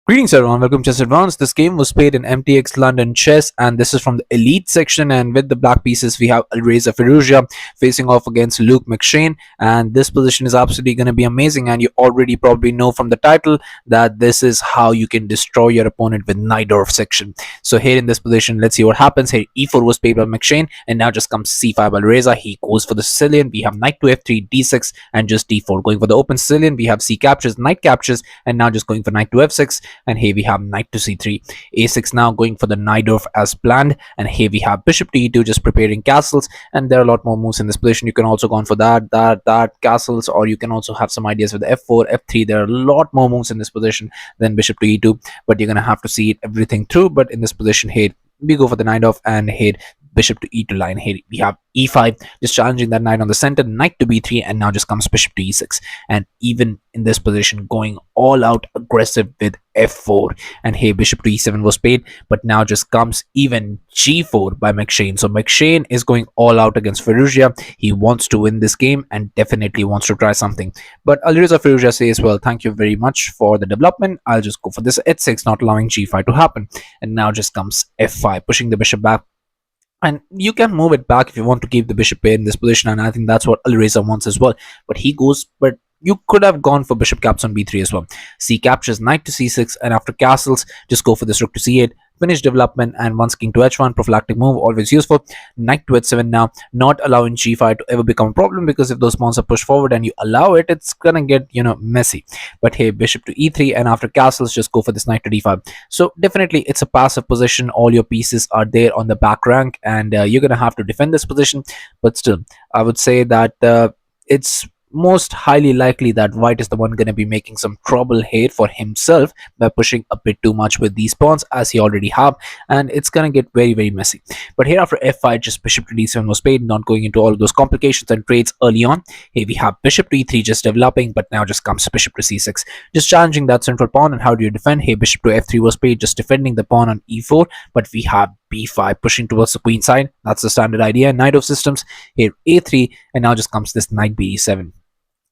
Greetings everyone, welcome to ChessAdvancedd. This game was played in MTX London Chess, and this is from the Elite section, and with the black pieces we have Alireza Firouzja facing off against Luke McShane, and this position is absolutely going to be amazing, and you already probably know from the title that this is how you can destroy your opponent with Najdorf section. So here in this position, let's see what happens. Here e4 was played by McShane, and now just comes c5 by Alireza. He goes for the Sicilian. We have knight to f3, d6, and just d4. Going for the open Sicilian, we have c captures, knight captures, and now just going for knight to f6. And here we have knight to c3, a6 now going for the Najdorf as planned, and here we have bishop to e2 just preparing castles, and there are a lot more moves in this position. You can also go on for that castles, or you can also have some ideas with f4, f3. There are a lot more moves in this position than bishop to e2, but you're gonna have to see everything through. But in this position here we go for the Najdorf, and here bishop to e2 line. Here we have e5 just challenging that knight on the center, knight to b3, and now just comes bishop to e6. And even in this position, going all out aggressive with f4, and here bishop to e7 was played, but now just comes even g4 by McShane. So McShane is going all out against Firouzja. He wants to win this game and definitely wants to try something. But Alireza Firouzja says, well, thank you very much for the development, I'll just go for this h6, not allowing g5 to happen. And now just comes f5, pushing the bishop back. And you can move it back if you want to keep the bishop pair in this position, and I think that's what Alireza wants as well. But he goes, but you could have gone for bishop caps on b3 as well. C captures, knight to c6, and after castles, just go for this rook to c8. Finish development, and once king to h1, prophylactic move, always useful. Knight to h7 now, not allowing g5 to ever become a problem, because if those pawns are pushed forward and you allow it, it's gonna get, messy. But hey, bishop to e3, and after castles, just go for this knight to d5. So definitely it's a passive position. All your pieces are there on the back rank, and you're gonna have to defend this position. But still, I would say that it's most highly likely that white is the one going to be making some trouble here for himself by pushing a bit too much with these pawns, as he already have, and it's going to get very, very messy. But here after f5, just bishop to d7 was played, not going into all of those complications and trades early on. Here we have bishop to e3 just developing, but now just comes bishop to c6, just challenging that central pawn. And how do you defend? Here bishop to f3 was played, just defending the pawn on e4, but we have b5 pushing towards the queen side. That's the standard idea in Najdorf systems. Here a3, and now just comes this knight b7.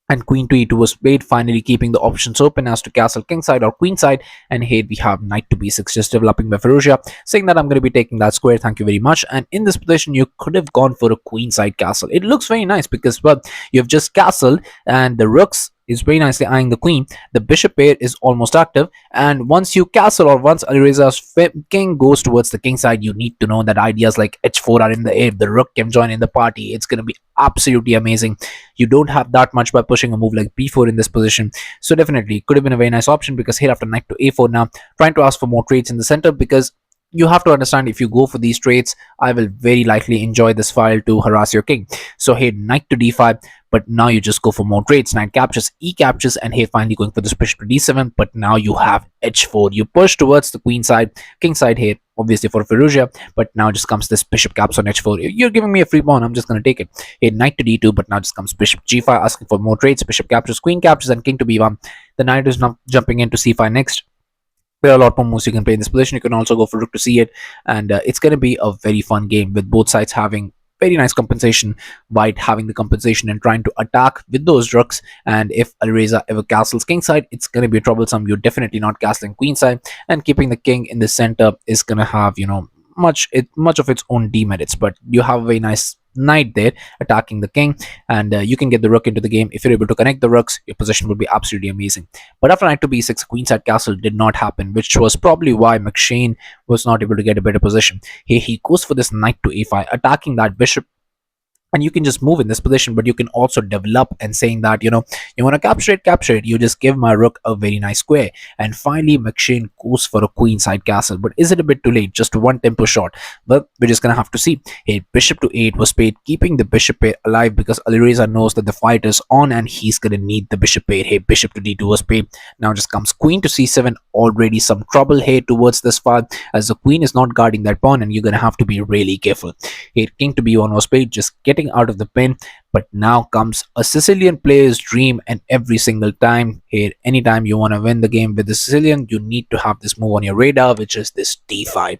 And queen to e2 was played, finally keeping the options open as to castle kingside or queenside. And here we have knight to b6 just developing by Firouzja, saying that I'm going to be taking that square, thank you very much. And in this position, you could have gone for a queenside castle. It looks very nice because, well, you've just castled, and the rooks is very nicely eyeing the queen. The bishop pair is almost active, and once you castle, or once Alireza's king goes towards the king side, you need to know that ideas like h4 are in the air. The rook can join in the party. It's going to be absolutely amazing. You don't have that much by pushing a move like b4 in this position, so definitely could have been a very nice option. Because here after knight to a4, now trying to ask for more trades in the center, because you have to understand, if you go for these trades, I will very likely enjoy this file to harass your king. So here knight to d5, but now you just go for more trades. Knight captures, e captures, and here finally going for this bishop to d7, but now you have h4. You push towards the queen side, king side here, obviously for Firouzja, but now just comes this bishop caps on h4. You're giving me a free pawn, I'm just going to take it. Here knight to d2, but now just comes bishop g5, asking for more trades. Bishop captures, queen captures, and king to b1. The knight is now jumping into c5 next. There are a lot more moves you can play in this position. You can also go for rook to c8, and it's going to be a very fun game with both sides having very nice compensation, white having the compensation and trying to attack with those rooks. And if Alireza ever castles kingside, it's going to be troublesome. You're definitely not castling queenside, and keeping the king in the center is going to have, much of its own demerits. But you have a very nice knight there attacking the king, and you can get the rook into the game. If you're able to connect the rooks, your position would be absolutely amazing. But after knight to b6, queenside castle did not happen, which was probably why McShane was not able to get a better position. Here he goes for this knight to a5, attacking that bishop and you can just move in this position, but you can also develop and saying that, you want to capture it, you just give my rook a very nice square. And finally McShane goes for a queenside castle, but is it a bit too late? Just one tempo shot. Well, we're just gonna have to see. Here bishop to 8 was played, keeping the bishop pair alive because Alireza knows that the fight is on and he's gonna need the bishop pair. Here bishop to d2 was played. Now just comes queen to c7. Already some trouble here towards this file, as the queen is not guarding that pawn, and you're gonna have to be really careful. Here king to b1 was played, just getting out of the pin. But now comes a Sicilian player's dream, and every single time here, anytime you want to win the game with the Sicilian, you need to have this move on your radar, which is this d5.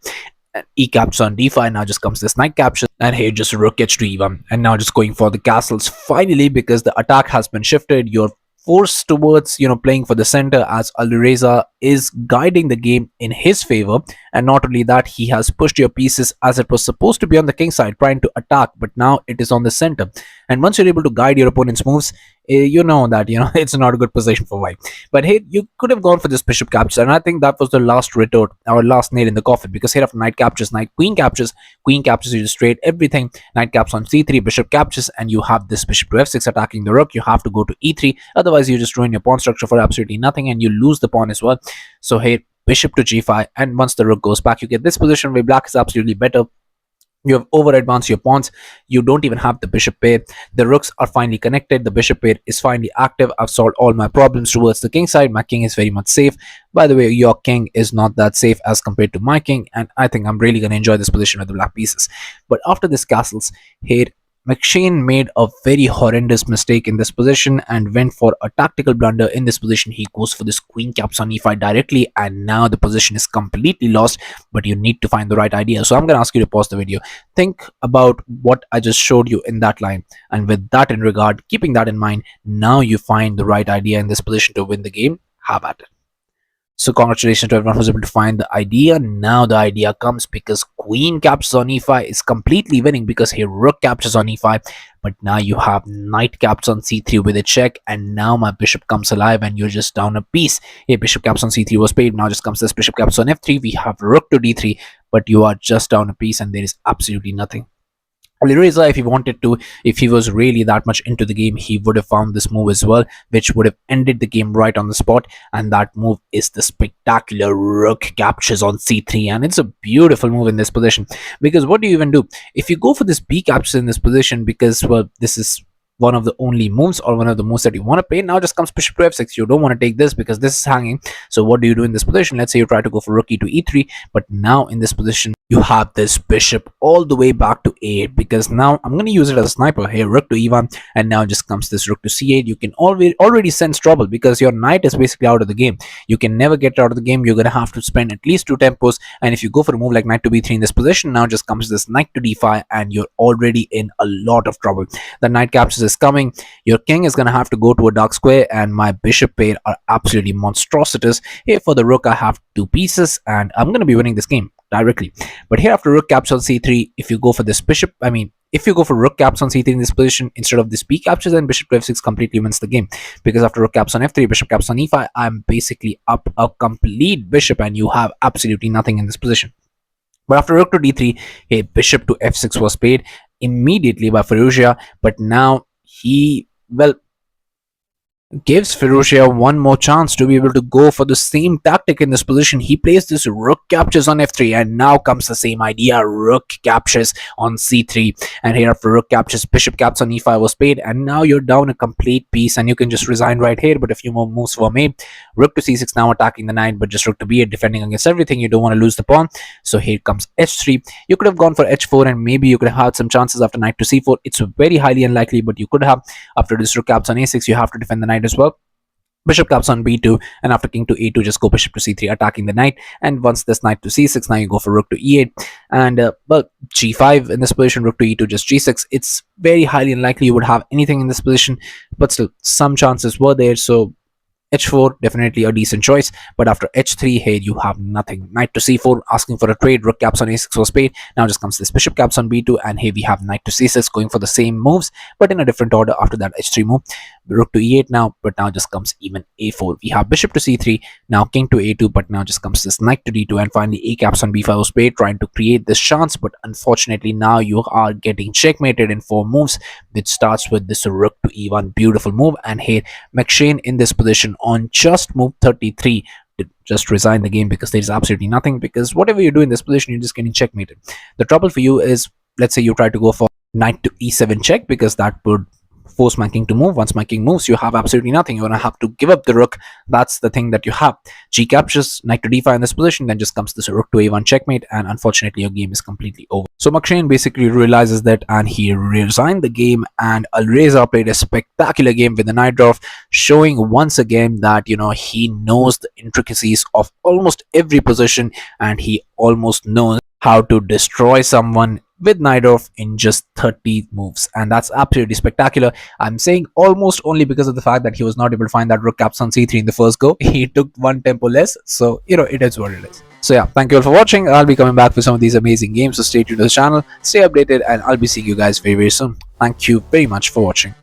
And e captures on d5. Now just comes this knight capture, and here just rook gets to e1, and now just going for the castles finally, because the attack has been shifted. You're forced towards playing for the center, as Alireza is guiding the game in his favor. And not only that, he has pushed your pieces, as it was supposed to be on the king side trying to attack, but now it is on the center. And once you're able to guide your opponent's moves, you know that it's not a good position for white. But here you could have gone for this bishop capture, and I think that was the last retort, our last nail in the coffin, because here after knight captures, queen captures, you just trade everything. Knight caps on c3, bishop captures, and you have this bishop to f6 attacking the rook. You have to go to e3, otherwise you just ruin your pawn structure for absolutely nothing, and you lose the pawn as well. So here bishop to g5, and once the rook goes back, you get this position where black is absolutely better. You have over advanced your pawns. You don't even have the bishop pair. The rooks are finally connected. The bishop pair is finally active. I've solved all my problems towards the king side. My king is very much safe. By the way, your king is not that safe as compared to my king, and I think I'm really going to enjoy this position with the black pieces. But after this castles, here McShane made a very horrendous mistake in this position and went for a tactical blunder. In this position, he goes for this queen caps on e5 directly, and now the position is completely lost, but you need to find the right idea. So I'm going to ask you to pause the video, think about what I just showed you in that line, and with that in regard, keeping that in mind, now you find the right idea in this position to win the game. Have at it. So congratulations to everyone who's able to find the idea. Now the idea comes, because queen captures on e5 is completely winning, because here rook captures on e5, but now you have knight captures on c3 with a check, and now my bishop comes alive and you're just down a piece. Here bishop captures on c3 was played. Now just comes this bishop captures on f3. We have rook to d3, but you are just down a piece and there is absolutely nothing. Alireza, if he wanted to, if he was really that much into the game, he would have found this move as well, which would have ended the game right on the spot. And that move is the spectacular rook captures on c3, and it's a beautiful move in this position. Because what do you even do if you go for this b captures in this position? Because, well, this is one of the only moves, or one of the moves that you want to play. Now just comes bishop to f6. You don't want to take this because this is hanging. So what do you do in this position? Let's say you try to go for rook e to e3, but now in this position you have this bishop all the way back to a8, because now I'm going to use it as a sniper. Here rook to e1, and now just comes this rook to c8. You can already sense trouble, because your knight is basically out of the game. You can never get out of the game. You're going to have to spend at least 2 tempos, and if you go for a move like knight to b3 in this position, now just comes this knight to d5, and you're already in a lot of trouble. The knight captures is coming. Your king is going to have to go to a dark square, and my bishop pair are absolutely monstrosities. Here for the rook, I have 2 pieces, and I'm going to be winning this game directly. But here after rook caps on c3, if you go for this bishop, if you go for rook caps on c3 in this position instead of this b captures, then bishop to f6 completely wins the game. Because after rook caps on f3, bishop caps on e5, I'm basically up a complete bishop, and you have absolutely nothing in this position. But after rook to d3, a bishop to f6 was played immediately by Firouzja, but now he, well, gives Firouzja one more chance to be able to go for the same tactic in this position. He plays this rook captures on f3, and now comes the same idea, rook captures on c3. And here after rook captures, bishop caps on e5 was played, and now you're down a complete piece, and you can just resign right here. But a few more moves were made. Rook to c6 now attacking the knight, but just rook to b8 defending against everything. You don't want to lose the pawn, so here comes h3. You could have gone for h4, and maybe you could have had some chances after knight to c4. It's very highly unlikely, but you could have. After this rook caps on a6, you have to defend the knight as well. Bishop caps on b2, and after king to a2, just go bishop to c3 attacking the knight. And once this knight to c6, now you go for rook to e8, and well, g5 in this position, rook to e2, just g6. It's very highly unlikely you would have anything in this position, but still some chances were there. So h4 definitely a decent choice. But after h3, here you have nothing. Knight to c4 asking for a trade. Rook caps on a6 was paid. Now just comes this bishop caps on b2, and here we have knight to c6 going for the same moves but in a different order. After that h3 move, rook to e8 now, but now just comes even a4. We have bishop to c3, now king to a2, but now just comes this knight to d2, and finally a caps on b5 was played, trying to create this chance, but unfortunately now you are getting checkmated in 4 moves, which starts with this rook to e1, beautiful move. And here McShane in this position on just move 33 to just resign the game, because there's absolutely nothing, because whatever you do in this position, you're just getting checkmated. The trouble for you is, let's say you try to go for knight to e7 check, because that would force my king to move. Once my king moves, you have absolutely nothing. You're gonna have to give up the rook. That's the thing that you have. G captures, knight to d5 in this position, then just comes this rook to a1 checkmate, and unfortunately your game is completely over. So McShane basically realizes that, and he resigned the game, and Alireza played a spectacular game with the Najdorf, showing once again that he knows the intricacies of almost every position, and he almost knows how to destroy someone with Najdorf in just 30 moves, and that's absolutely spectacular. I'm saying almost only because of the fact that he was not able to find that rook caps on c3 in the first go. He took one tempo less, so it is what it is. So yeah, thank you all for watching. I'll be coming back with some of these amazing games, so stay tuned to the channel, stay updated, and I'll be seeing you guys very, very soon. Thank you very much for watching.